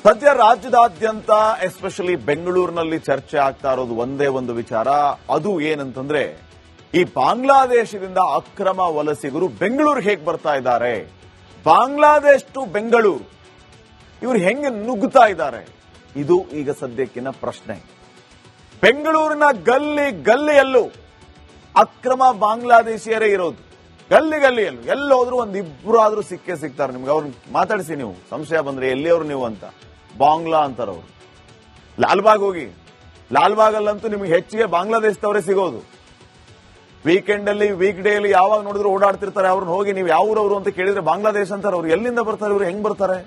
ಸದ್ಯ ರಾಜ್ಯದಾದ್ಯಂತ ಎಸ್ಪೆಷಲಿ ಬೆಂಗಳೂರಿನಲ್ಲಿ ಚರ್ಚೆ ಆಗ್ತಾ ಇರೋದು ಒಂದೇ ಒಂದು ವಿಚಾರ. ಅದು ಏನಂತಂದ್ರೆ, ಈ ಬಾಂಗ್ಲಾದೇಶದಿಂದ ಅಕ್ರಮ ವಲಸಿಗರು ಬೆಂಗಳೂರಿಗೆ ಹೇಗೆ ಬರ್ತಾ ಇದ್ದಾರೆ, ಬಾಂಗ್ಲಾದೇಶ್ ಟು ಬೆಂಗಳೂರು ಇವರು ಹೆಂಗೆ ನುಗ್ಗುತ್ತಾ ಇದ್ದಾರೆ, ಇದು ಈಗ ಸದ್ಯಕ್ಕಿನ ಪ್ರಶ್ನೆ. ಬೆಂಗಳೂರಿನ ಗಲ್ಲಿ ಗಲ್ಲಿಯಲ್ಲೂ ಅಕ್ರಮ ಬಾಂಗ್ಲಾದೇಶಿಯರೇ ಇರೋದು. ಗಲ್ಲಿ ಗಲ್ಲಿಯಲ್ಲೂ ಎಲ್ಲೋದ್ರೂ ಒಂದಿಬ್ರು ಆದ್ರೂ ಸಿಕ್ಕೇ ಸಿಗ್ತಾರೆ ನಿಮ್ಗೆ. ಅವ್ರನ್ನ ಮಾತಾಡಿಸಿ, ನೀವು ಸಂಶಯ ಬಂದ್ರೆ ಎಲ್ಲಿಯವರು ನೀವು ಅಂತ ಬಾಂಗ್ಲಾ ಅಂತಾರವ್ರು. ಲಾಲ್ಬಾಗ್ ಹೋಗಿ, ಲಾಲ್ಬಾಗಲ್ಲಂತೂ ನಿಮ್ಗೆ ಹೆಚ್ಚಿಗೆ ಬಾಂಗ್ಲಾದೇಶದವರೇ ಸಿಗೋದು. ವೀಕೆಂಡ್ ಅಲ್ಲಿ ವೀಕ್ ಡೇ ಅಲ್ಲಿ ಯಾವಾಗ ನೋಡಿದ್ರು ಓಡಾಡ್ತಿರ್ತಾರೆ. ಅವ್ರನ್ನ ಹೋಗಿ ನೀವು ಯಾವ ಊರವರು ಅಂತ ಕೇಳಿದ್ರೆ ಬಾಂಗ್ಲಾದೇಶ ಅಂತಾರೆ. ಅವ್ರು ಎಲ್ಲಿಂದ ಬರ್ತಾರೆ, ಇವರು ಹೆಂಗ್ ಬರ್ತಾರೆ?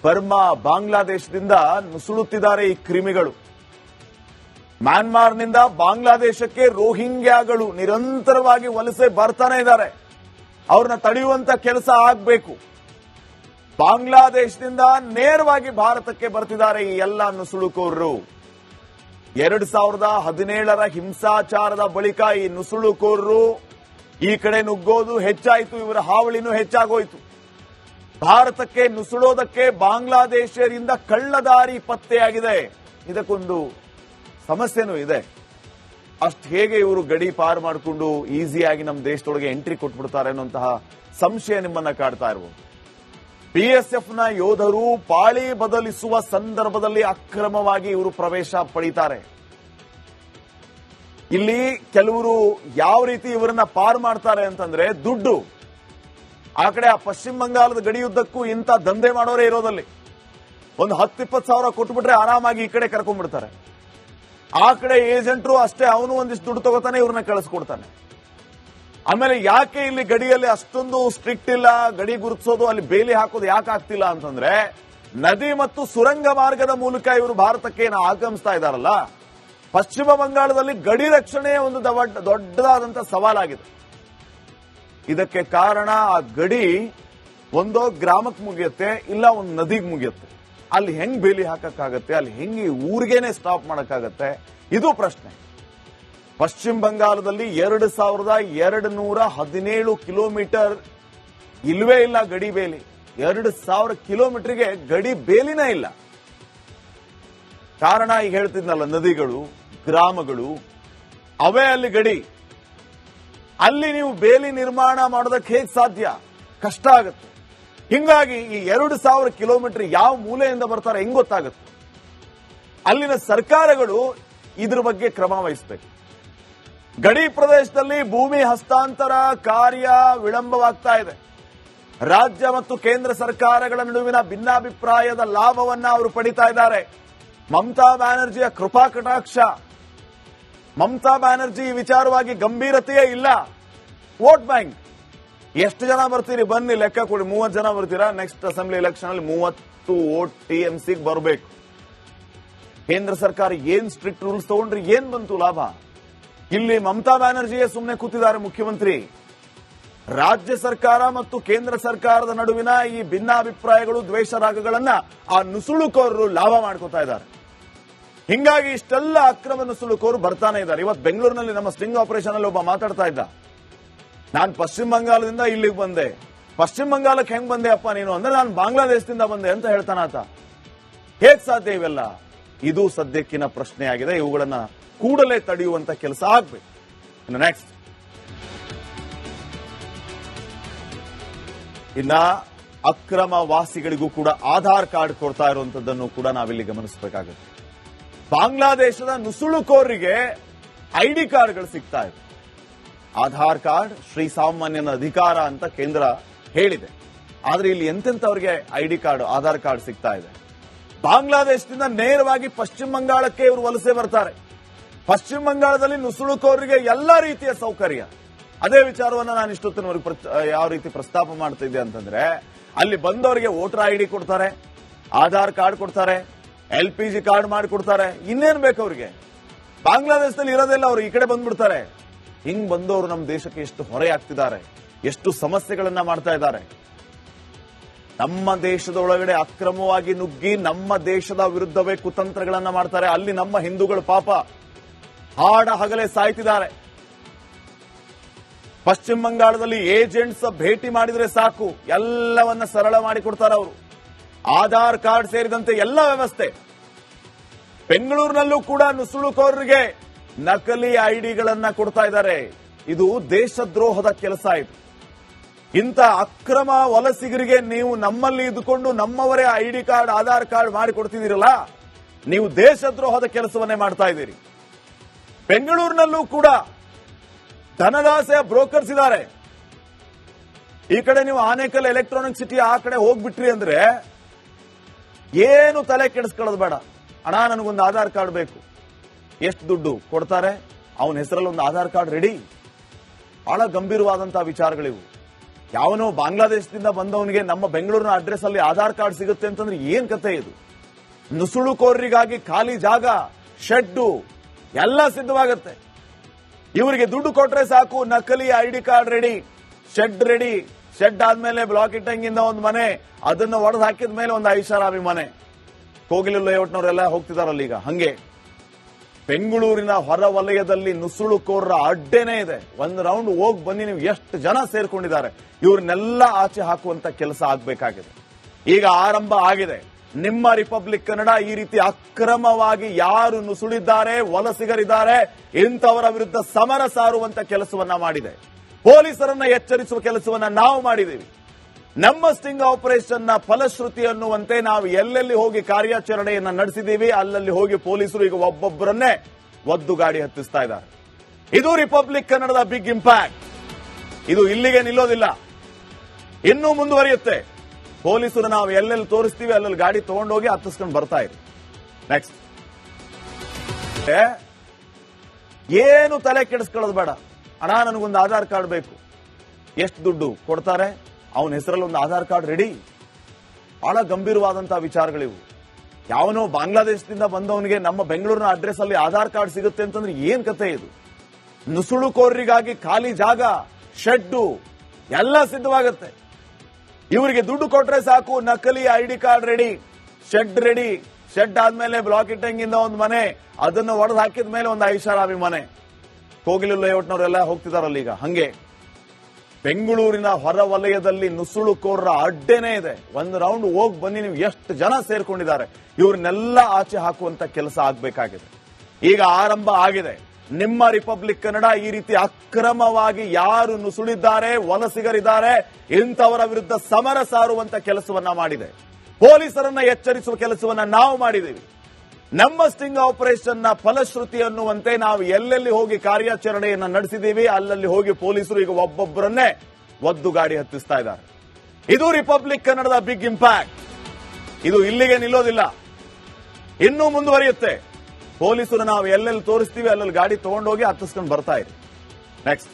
ಬರ್ಮಾ ಬಾಂಗ್ಲಾದೇಶದಿಂದ ನುಸುಳುತ್ತಿದ್ದಾರೆ ಈ ಕ್ರಿಮಿಗಳು. ಮ್ಯಾನ್ಮಾರ್ನಿಂದ ಬಾಂಗ್ಲಾದೇಶಕ್ಕೆ ರೋಹಿಂಗ್ಯಾಗಳು ನಿರಂತರವಾಗಿ ವಲಸೆ ಬರ್ತಾನೆ ಇದ್ದಾರೆ. ಅವ್ರನ್ನ ತಡೆಯುವಂತ ಕೆಲಸ ಆಗಬೇಕು. ಬಾಂಗ್ಲಾದೇಶದಿಂದ ನೇರವಾಗಿ ಭಾರತಕ್ಕೆ ಬರ್ತಿದ್ದಾರೆ ಈ ಎಲ್ಲ ನುಸುಳುಕೋರರು. 2017ರ ಹಿಂಸಾಚಾರದ ಬಳಿಕ ಈ ನುಸುಳುಕೋರರು ಈ ಕಡೆ ನುಗ್ಗೋದು ಹೆಚ್ಚಾಯಿತು. ಇವರ ಹಾವಳಿನೂ ಹೆಚ್ಚಾಗೋಯ್ತು. ಭಾರತಕ್ಕೆ ನುಸುಳೋದಕ್ಕೆ ಬಾಂಗ್ಲಾದೇಶರಿಂದ ಕಳ್ಳದಾರಿ ಪತ್ತೆಯಾಗಿದೆ. ಇದಕ್ಕೊಂದು ಸಮಸ್ಯೆನೂ ಇದೆ. ಅಷ್ಟು ಹೇಗೆ ಇವರು ಗಡಿ ಪಾರು ಮಾಡಿಕೊಂಡು ಈಸಿಯಾಗಿ ನಮ್ಮ ದೇಶದೊಳಗೆ ಎಂಟ್ರಿ ಕೊಟ್ಬಿಡ್ತಾರೆ ಅನ್ನುವಂತಹ ಸಂಶಯ ನಿಮ್ಮನ್ನ ಕಾಡ್ತಾ ಇರಬಹುದು. ಬಿಎಸ್ಎಫ್ನ ಯೋಧರು ಪಾಳಿ ಬದಲಿಸುವ ಸಂದರ್ಭದಲ್ಲಿ ಅಕ್ರಮವಾಗಿ ಇವರು ಪ್ರವೇಶ ಪಡೀತಾರೆ. ಇಲ್ಲಿ ಕೆಲವರು ಯಾವ ರೀತಿ ಇವರನ್ನ ಪಾರು ಮಾಡ್ತಾರೆ ಅಂತಂದ್ರೆ, ದುಡ್ಡು ಆ ಕಡೆ ಆ ಪಶ್ಚಿಮ ಬಂಗಾಳದ ಗಡಿಯುದ್ದಕ್ಕೂ ಇಂಥ ದಂಧೆ ಮಾಡೋರೇ ಇರೋದಲ್ಲಿ. ಒಂದು 10-20 ಸಾವಿರ ಕೊಟ್ಬಿಟ್ರೆ ಆರಾಮಾಗಿ ಈ ಕಡೆ ಕರ್ಕೊಂಡ್ಬಿಡ್ತಾರೆ. ಆ ಕಡೆ ಏಜೆಂಟ್ರು ಅಷ್ಟೇ, ಅವನು ಒಂದಿಷ್ಟು ದುಡ್ಡು ತಗೋತಾನೆ, ಇವ್ರನ್ನ ಕಳಿಸ್ಕೊಡ್ತಾನೆ. ಆಮೇಲೆ ಯಾಕೆ ಇಲ್ಲಿ ಗಡಿಯಲ್ಲಿ ಅಷ್ಟೊಂದು ಸ್ಟ್ರಿಕ್ಟ್ ಇಲ್ಲ, ಗಡಿ ಗುರುತಿಸೋದು, ಅಲ್ಲಿ ಬೇಲಿ ಹಾಕೋದು ಯಾಕೆ ಆಗ್ತಿಲ್ಲ ಅಂತಂದ್ರೆ, ನದಿ ಮತ್ತು ಸುರಂಗ ಮಾರ್ಗದ ಮೂಲಕ ಇವರು ಭಾರತಕ್ಕೆ ಆಗಮಿಸ್ತಾ ಇದ್ದಾರಲ್ಲ. ಪಶ್ಚಿಮ ಬಂಗಾಳದಲ್ಲಿ ಗಡಿ ರಕ್ಷಣೆ ಒಂದು ದೊಡ್ಡದಾದಂತ ಸವಾಲಾಗಿದೆ. ಇದಕ್ಕೆ ಕಾರಣ ಆ ಗಡಿ ಒಂದೋ ಗ್ರಾಮಕ್ಕೆ ಮುಗಿಯುತ್ತೆ, ಇಲ್ಲ ಒಂದು ನದಿಗೆ ಮುಗಿಯುತ್ತೆ. ಅಲ್ಲಿ ಹೆಂಗ್ ಬೇಲಿ ಹಾಕಕ್ಕಾಗತ್ತೆ, ಅಲ್ಲಿ ಹೆಂಗೆ ಊರಿಗೇನೆ ಸ್ಟಾಪ್ ಮಾಡಕ್ಕಾಗತ್ತೆ, ಇದು ಪ್ರಶ್ನೆ. ಪಶ್ಚಿಮ ಬಂಗಾಳದಲ್ಲಿ 2217 ಕಿಲೋಮೀಟರ್ ಇಲ್ವೇ ಇಲ್ಲ ಗಡಿ ಬೇಲಿ. 2000 ಕಿಲೋಮೀಟರ್ಗೆ ಗಡಿ ಬೇಲಿನೇ ಇಲ್ಲ. ಕಾರಣ ಈಗ ಹೇಳ್ತಿದ್ನಲ್ಲ, ನದಿಗಳು, ಗ್ರಾಮಗಳು, ಅವೇ ಅಲ್ಲಿ ಗಡಿ. ಅಲ್ಲಿ ನೀವು ಬೇಲಿ ನಿರ್ಮಾಣ ಮಾಡೋದಕ್ಕೆ ಹೇಗೆ ಸಾಧ್ಯ? ಕಷ್ಟ ಆಗುತ್ತೆ. ಹಿಂಗಾಗಿ ಈ 2000 ಕಿಲೋಮೀಟರ್ ಯಾವ ಮೂಲೆಯಿಂದ ಬರ್ತಾರೆ ಹೆಂಗ್ ಗೊತ್ತಾಗುತ್ತೆ? ಅಲ್ಲಿನ ಸರ್ಕಾರಗಳು ಇದ್ರ ಬಗ್ಗೆ ಕ್ರಮ ವಹಿಸಬೇಕು. ಗಡಿ ಪ್ರದೇಶದಲ್ಲಿ ಭೂಮಿ ಹಸ್ತಾಂತರ ಕಾರ್ಯ ವಿಳಂಬವಾಗ್ತಾ ಇದೆ. ರಾಜ್ಯ ಮತ್ತು ಕೇಂದ್ರ ಸರ್ಕಾರಗಳ ನಡುವಿನ ಭಿನ್ನಾಭಿಪ್ರಾಯದ ಲಾಭವನ್ನ ಅವರು ಪಡಿತಾ ಇದ್ದಾರೆ. ಮಮತಾ ಬ್ಯಾನರ್ಜಿಯ ಕೃಪಾ ಕಟಾಕ್ಷ. ಮಮತಾ ಬ್ಯಾನರ್ಜಿ ಈ ವಿಚಾರವಾಗಿ ಗಂಭೀರತೆಯೇ ಇಲ್ಲ. ವೋಟ್ ಬ್ಯಾಂಕ್, ಎಷ್ಟು ಜನ ಬರ್ತೀರಿ ಬನ್ನಿ ಲೆಕ್ಕ ಕೊಡಿ, 30 ಜನ ಬರ್ತೀರಾ, ನೆಕ್ಸ್ಟ್ ಅಸೆಂಬ್ಲಿ ಎಲೆಕ್ಷನ್ ಅಲ್ಲಿ 30 ವೋಟ್ ಟಿಎಂಸಿಗೆ ಬರಬೇಕು. ಕೇಂದ್ರ ಸರ್ಕಾರ ಏನ್ ಸ್ಟ್ರಿಕ್ಟ್ ರೂಲ್ಸ್ ತಗೊಂಡ್ರೆ ಏನ್ ಬಂತು ಲಾಭ? ಇಲ್ಲಿ ಮಮತಾ ಬ್ಯಾನರ್ಜಿಯೇ ಸುಮ್ಮನೆ ಕೂತಿದ್ದಾರೆ ಮುಖ್ಯಮಂತ್ರಿ. ರಾಜ್ಯ ಸರ್ಕಾರ ಮತ್ತು ಕೇಂದ್ರ ಸರ್ಕಾರದ ನಡುವಿನ ಈ ಭಿನ್ನಾಭಿಪ್ರಾಯಗಳು, ದ್ವೇಷರಾಗಗಳನ್ನ ಆ ನುಸುಳುಕೋರರು ಲಾಭ ಮಾಡ್ಕೋತಾ ಇದ್ದಾರೆ. ಹಿಂಗಾಗಿ ಇಷ್ಟೆಲ್ಲ ಅಕ್ರಮ ನುಸುಳುಕೋರು ಬರ್ತಾನೆ ಇದ್ದಾರೆ. ಇವತ್ತು ಬೆಂಗಳೂರಿನಲ್ಲಿ ನಮ್ಮ ಸ್ಟಿಂಗ್ ಆಪರೇಷನ್ ಅಲ್ಲಿ ಒಬ್ಬ ಮಾತಾಡ್ತಾ ಇದ್ದ, ನಾನು ಪಶ್ಚಿಮ ಬಂಗಾಳದಿಂದ ಇಲ್ಲಿಗೆ ಬಂದೆ. ಪಶ್ಚಿಮ ಬಂಗಾಳಕ್ಕೆ ಹೆಂಗ್ ಬಂದೆ ಅಪ್ಪ ನೀನು ಅಂದ್ರೆ, ನಾನು ಬಾಂಗ್ಲಾದೇಶದಿಂದ ಬಂದೆ ಅಂತ ಹೇಳ್ತಾನಾತ. ಹೇಗ್ ಸಾಧ್ಯ ಇವೆಲ್ಲ? ಇದು ಸದ್ಯಕ್ಕಿನ ಪ್ರಶ್ನೆಯಾಗಿದೆ. ಇವುಗಳನ್ನ ಕೂಡಲೇ ತಡೆಯುವಂತ ಕೆಲಸ ಆಗ್ಬೇಕು. ನೆಕ್ಸ್ಟ್, ಇನ್ನ ಅಕ್ರಮ ವಾಸಿಗಳಿಗೂ ಕೂಡ ಆಧಾರ್ ಕಾರ್ಡ್ ಕೊಡ್ತಾ ಇರುವಂತದ್ದನ್ನು ಕೂಡ ನಾವಿಲ್ಲಿ ಗಮನಿಸಬೇಕಾಗುತ್ತೆ. ಬಾಂಗ್ಲಾದೇಶದ ನುಸುಳುಕೋರರಿಗೆ ಐಡಿ ಕಾರ್ಡ್ಗಳು ಸಿಗ್ತಾ ಇದೆ. ಆಧಾರ್ ಕಾರ್ಡ್ ಶ್ರೀಸಾಮಾನ್ಯನ ಅಧಿಕಾರ ಅಂತ ಕೇಂದ್ರ ಹೇಳಿದೆ. ಆದ್ರೆ ಇಲ್ಲಿ ಎಂತೆಂತವರಿಗೆ ಐಡಿ ಕಾರ್ಡ್, ಆಧಾರ್ ಕಾರ್ಡ್ ಸಿಗ್ತಾ ಇದೆ. ಬಾಂಗ್ಲಾದೇಶದಿಂದ ನೇರವಾಗಿ ಪಶ್ಚಿಮ ಬಂಗಾಳಕ್ಕೆ ಇವರು ವಲಸೆ ಬರ್ತಾರೆ. ಪಶ್ಚಿಮ ಬಂಗಾಳದಲ್ಲಿ ನುಸುಳುಕೋರರಿಗೆ ಎಲ್ಲಾ ರೀತಿಯ ಸೌಕರ್ಯ. ಅದೇ ವಿಚಾರವನ್ನ ನಾನು ಇಷ್ಟೊತ್ತಿನವರೆಗೆ ಯಾವ ರೀತಿ ಪ್ರಸ್ತಾಪ ಮಾಡ್ತಿದ್ದೆ ಅಂತಂದ್ರೆ, ಅಲ್ಲಿ ಬಂದವರಿಗೆ ವೋಟರ್ ಐಡಿ ಕೊಡ್ತಾರೆ, ಆಧಾರ್ ಕಾರ್ಡ್ ಕೊಡ್ತಾರೆ, LPG ಕಾರ್ಡ್ ಮಾಡಿಕೊಡ್ತಾರೆ. ಇನ್ನೇನ್ ಬೇಕು ಅವ್ರಿಗೆ? ಬಾಂಗ್ಲಾದೇಶದಲ್ಲಿ ಇರೋದೆಲ್ಲ ಅವರು ಈ ಕಡೆ ಬಂದ್ಬಿಡ್ತಾರೆ. ಹಿಂಗ್ ಬಂದವರು ನಮ್ಮ ದೇಶಕ್ಕೆ ಎಷ್ಟು ಹೊರೆ ಆಗ್ತಿದ್ದಾರೆ, ಎಷ್ಟು ಸಮಸ್ಯೆಗಳನ್ನ ಮಾಡ್ತಾ ಇದ್ದಾರೆ. ನಮ್ಮ ದೇಶದ ಒಳಗಡೆ ಅಕ್ರಮವಾಗಿ ನುಗ್ಗಿ ನಮ್ಮ ದೇಶದ ವಿರುದ್ಧವೇ ಕುತಂತ್ರಗಳನ್ನ ಮಾಡ್ತಾರೆ. ಅಲ್ಲಿ ನಮ್ಮ ಹಿಂದೂಗಳು ಪಾಪ ಹಾಡ ಹಗಲೇ ಸಾಯ್ತಿದ್ದಾರೆ. ಪಶ್ಚಿಮ ಬಂಗಾಳದಲ್ಲಿ ಏಜೆಂಟ್ಸ್ ಭೇಟಿ ಮಾಡಿದ್ರೆ ಸಾಕು, ಎಲ್ಲವನ್ನ ಸರಳ ಮಾಡಿಕೊಡ್ತಾರೆ ಅವರು. ಆಧಾರ್ ಕಾರ್ಡ್ ಸೇರಿದಂತೆ ಎಲ್ಲ ವ್ಯವಸ್ಥೆ. ಬೆಂಗಳೂರಿನಲ್ಲೂ ಕೂಡ ನುಸುಳುಕೋರರಿಗೆ ನಕಲಿ ಐಡಿಗಳನ್ನ ಕೊಡ್ತಾ ಇದ್ದಾರೆ. ಇದು ದೇಶದ್ರೋಹದ ಕೆಲಸ. ಇದು ಇಂಥ ಅಕ್ರಮ ವಲಸಿಗರಿಗೆ ನೀವು ನಮ್ಮಲ್ಲಿ ಇದ್ದುಕೊಂಡು ನಮ್ಮವರೇ ಐಡಿ ಕಾರ್ಡ್ ಆಧಾರ್ ಕಾರ್ಡ್ ಮಾಡಿ ಕೊಡ್ತಿದ್ದೀರಲ್ಲ, ನೀವು ದೇಶದ್ರೋಹದ ಕೆಲಸವನ್ನೇ ಮಾಡ್ತಾ ಇದ್ದೀರಿ. ಬೆಂಗಳೂರಿನಲ್ಲೂ ಕೂಡ ಧನದಾಸೆಯ ಬ್ರೋಕರ್ಸ್ ಇದ್ದಾರೆ. ಈ ಕಡೆ ನೀವು ಆನೇಕಲ್ ಎಲೆಕ್ಟ್ರಾನಿಕ್ ಸಿಟಿ ಆ ಕಡೆ ಹೋಗ್ಬಿಟ್ರಿ ಅಂದ್ರೆ ಏನು ತಲೆ ಕೆಡಿಸ್ಕೊಳ್ಳೋದು ಬೇಡ. ಅಣ್ಣ, ನನಗೊಂದು ಆಧಾರ್ ಕಾರ್ಡ್ ಬೇಕು. ಎಷ್ಟು ದುಡ್ಡು ಕೊಡ್ತಾರೆ? ಅವನ ಹೆಸರಲ್ಲಿ ಒಂದು ಆಧಾರ್ ಕಾರ್ಡ್ ರೆಡಿ. ಬಹಳ ಗಂಭೀರವಾದಂತಹ ವಿಚಾರಗಳಿವು. ಯಾವನೋ ಬಾಂಗ್ಲಾದೇಶದಿಂದ ಬಂದವನಿಗೆ ನಮ್ಮ ಬೆಂಗಳೂರಿನ ಅಡ್ರೆಸ್ ಅಲ್ಲಿ ಆಧಾರ್ ಕಾರ್ಡ್ ಸಿಗುತ್ತೆ ಅಂತಂದ್ರೆ ಏನ್ ಕತೆ ಇದು? ನುಸುಳುಕೋರರಿಗಾಗಿ ಖಾಲಿ ಜಾಗ, ಶೆಡ್ಡು ಎಲ್ಲ ಸಿದ್ಧವಾಗುತ್ತೆ. ಇವರಿಗೆ ದುಡ್ಡು ಕೊಟ್ರೆ ಸಾಕು, ನಕಲಿ ID card ready, shed ready. Shed ಆದ್ಮೇಲೆ ಬ್ಲಾಕ್ ಇಟ್ಟಂಗಿಂದ ಒಂದು ಮನೆ, ಅದನ್ನ ಒಡೆದು ಹಾಕಿದ ಮೇಲೆ ಒಂದು ಐಷಾರಾಮಿ ಮನೆ. ಕೋಗಿಲು ಲೇಔಟ್ನವರೆಲ್ಲ ಹೋಗ್ತಿದಾರಲ್ಲ ಈಗ ಹಂಗೆ. ಬೆಂಗಳೂರಿನ ಹೊರ ವಲಯದಲ್ಲಿ ನುಸುಳುಕೋರರ ಅಡ್ಡೆನೇ ಇದೆ. ಒಂದು ರೌಂಡ್ ಹೋಗಿ ಬನ್ನಿ, ನೀವು ಎಷ್ಟು ಜನ ಸೇರ್ಕೊಂಡಿದ್ದಾರೆ. ಇವ್ರನ್ನೆಲ್ಲ ಆಚೆ ಹಾಕುವಂತ ಕೆಲಸ ಆಗ್ಬೇಕಾಗಿದೆ. ಈಗ ಆರಂಭ ಆಗಿದೆ. ನಿಮ್ಮ ರಿಪಬ್ಲಿಕ್ ಕನ್ನಡ ಈ ರೀತಿ ಅಕ್ರಮವಾಗಿ ಯಾರು ನುಸುಳಿದ್ದಾರೆ, ವಲಸಿಗರಿದ್ದಾರೆ, ಇಂಥವರ ವಿರುದ್ಧ ಸಮರ ಸಾರುವಂತ ಕೆಲಸವನ್ನ ಮಾಡಿದೆ. ಪೊಲೀಸರನ್ನ ಎಚ್ಚರಿಸುವ ಕೆಲಸವನ್ನ ನಾವು ಮಾಡಿದ್ದೀವಿ. ನಮ್ಮ ಸ್ಟಿಂಗ್ ಆಪರೇಷನ್ ನ ಫಲಶ್ರುತಿ ಅನ್ನುವಂತೆ ನಾವು ಎಲ್ಲೆಲ್ಲಿ ಹೋಗಿ ಕಾರ್ಯಾಚರಣೆಯನ್ನ ನಡೆಸಿದ್ದೀವಿ, ಅಲ್ಲಲ್ಲಿ ಹೋಗಿ ಪೊಲೀಸರು ಈಗ ಒಬ್ಬೊಬ್ಬರನ್ನೇ ಒದ್ದು ಗಾಡಿ ಹತ್ತಿಸ್ತಾ ಇದ್ದಾರೆ. ಇದು ರಿಪಬ್ಲಿಕ್ ಕನ್ನಡದ ಬಿಗ್ ಇಂಪ್ಯಾಕ್ಟ್. ಇದು ಇಲ್ಲಿಗೆ ನಿಲ್ಲೋದಿಲ್ಲ, ಇನ್ನೂ ಮುಂದುವರಿಯುತ್ತೆ. ಪೊಲೀಸರು ನಾವು ಎಲ್ಲೆಲ್ಲಿ ತೋರಿಸ್ತೀವಿ ಅಲ್ಲಲ್ಲಿ ಗಾಡಿ ತಗೊಂಡೋಗಿ ಹತ್ತಿಸ್ಕೊಂಡು ಬರ್ತಾ ಇದೆ. ನೆಕ್ಸ್ಟ್, ಏನು ತಲೆ ಕೆಡಿಸ್ಕೊಳ್ಳೋದು ಬೇಡ. ಅಣ್ಣ, ನನಗೊಂದು ಆಧಾರ್ ಕಾರ್ಡ್ ಬೇಕು. ಎಷ್ಟು ದುಡ್ಡು ಕೊಡ್ತಾರೆ? ಅವನ ಹೆಸರಲ್ಲಿ ಒಂದು ಆಧಾರ್ ಕಾರ್ಡ್ ರೆಡಿ. ಬಹಳ ಗಂಭೀರವಾದಂತಹ ವಿಚಾರಗಳಿವು. ಯಾವನೋ ಬಾಂಗ್ಲಾದೇಶದಿಂದ ಬಂದವನಿಗೆ ನಮ್ಮ ಬೆಂಗಳೂರಿನ ಅಡ್ರೆಸ್ ಅಲ್ಲಿ ಆಧಾರ್ ಕಾರ್ಡ್ ಸಿಗುತ್ತೆ ಅಂತಂದ್ರೆ ಏನ್ ಕತೆ ಇದು? ನುಸುಳುಕೋರರಿಗಾಗಿ ಖಾಲಿ ಜಾಗ, ಶೆಡ್ಡು ಎಲ್ಲ ಸಿದ್ಧವಾಗುತ್ತೆ. ಇವರಿಗೆ ದುಡ್ಡು ಕೊಟ್ರೆ ಸಾಕು, ನಕಲಿ ID card ready, shed ready. Shed ಆದ್ಮೇಲೆ ಬ್ಲಾಕ್ ಇಟ್ಟಂಗಿಂದ ಒಂದು ಮನೆ, ಅದನ್ನು ಒಡೆದು ಹಾಕಿದ ಮೇಲೆ ಒಂದು ಐಷಾರಾಮಿ ಮನೆ. ಕೋಗಿಲು ಲೇಔಟ್ನವರೆಲ್ಲ ಹೋಗ್ತಿದಾರಲ್ಲ ಈಗ ಹಂಗೆ. ಬೆಂಗಳೂರಿನ ಹೊರ ವಲಯದಲ್ಲಿ ನುಸುಳುಕೋರರ ಅಡ್ಡೆನೇ ಇದೆ. ಒಂದು ರೌಂಡ್ ಹೋಗಿ ಬನ್ನಿ, ನೀವು ಎಷ್ಟು ಜನ ಸೇರ್ಕೊಂಡಿದ್ದಾರೆ. ಇವ್ರನ್ನೆಲ್ಲ ಆಚೆ ಹಾಕುವಂತ ಕೆಲಸ ಆಗ್ಬೇಕಾಗಿದೆ. ಈಗ ಆರಂಭ ಆಗಿದೆ. ನಿಮ್ಮ ರಿಪಬ್ಲಿಕ್ ಕನ್ನಡ ಈ ರೀತಿ ಅಕ್ರಮವಾಗಿ ಯಾರು ನುಸುಳಿದ್ದಾರೆ, ವಲಸಿಗರಿದ್ದಾರೆ, ಇಂಥವರ ವಿರುದ್ಧ ಸಮರ ಸಾರುವಂತ ಕೆಲಸವನ್ನ ಮಾಡಿದೆ. ಪೊಲೀಸರನ್ನ ಎಚ್ಚರಿಸುವ ಕೆಲಸವನ್ನ ನಾವು ಮಾಡಿದ್ದೀವಿ. ನಮ್ಮ ಸ್ಟಿಂಗ್ ಆಪರೇಷನ್ ನ ಫಲಶ್ರುತಿ ಅನ್ನುವಂತೆ ನಾವು ಎಲ್ಲೆಲ್ಲಿ ಹೋಗಿ ಕಾರ್ಯಾಚರಣೆಯನ್ನ ನಡೆಸಿದ್ದೀವಿ, ಅಲ್ಲಲ್ಲಿ ಹೋಗಿ ಪೊಲೀಸರು ಈಗ ಒಬ್ಬೊಬ್ಬರನ್ನೇ ಒದ್ದು ಗಾಡಿ ಹತ್ತಿಸ್ತಾ ಇದ್ದಾರೆ. ಇದು ರಿಪಬ್ಲಿಕ್ ಕನ್ನಡದ ಬಿಗ್ ಇಂಪ್ಯಾಕ್ಟ್. ಇದು ಇಲ್ಲಿಗೆ ನಿಲ್ಲೋದಿಲ್ಲ, ಇನ್ನೂ ಮುಂದುವರಿಯುತ್ತೆ. ಪೊಲೀಸರು ನಾವು ಎಲ್ಲೆಲ್ಲಿ ತೋರಿಸ್ತೀವಿ ಅಲ್ಲಲ್ಲಿ ಗಾಡಿ ತಗೊಂಡೋಗಿ ಹತ್ತಿಸ್ಕೊಂಡು ಬರ್ತಾ ಇದೆ. ನೆಕ್ಸ್ಟ್,